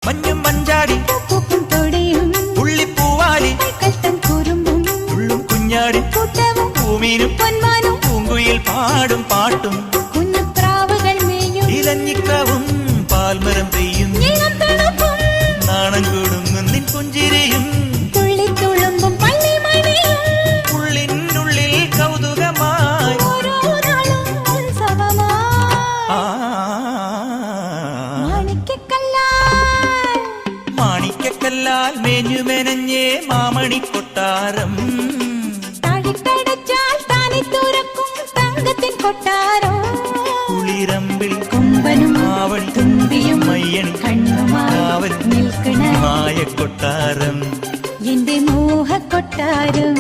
മഞ്ഞും മഞ്ചാടി പൂപ്പും തൊടിയും പുള്ളിപ്പൂവാലി കഷ്ടം കുറുമ്പും ഉള്ളും കുഞ്ഞാടി കൂട്ടവും പൂമീനും പൊന്മാനും പൂങ്കുയിൽ പാടും പാട്ടും കുഞ്ഞുപ്രാവുകൾ മേയും ഇലഞ്ഞിക്കാവും പാൽമരം പെയ്യും ഇളം തണുപ്പും നാണം കൂടുങ്ങും നിൻ പുഞ്ചിരിയും തുള്ളിത്തുളുമ്പും പള്ളിമണിയും ഉള്ളിനുള്ളിൽ കൗതുകമായി ഓരോ നാളും ഉത്സവമായി മാണിക്കക്കല്ലാൽ മേഞ്ഞു മെനഞ്ഞേ മാമണി കൊട്ടാരം താഴിക്കടച്ചാൽ താനെ തുറക്കും തങ്കത്തിൻ കൊട്ടാരോ കുളിരമ്പിൽ കൊമ്പനും ആവണി തുമ്പിയും മയ്യണി കണ്ണുമായി നിൽക്കണ മായ കൊട്ടാരം എന്റെ മോഹ കൊട്ടാരം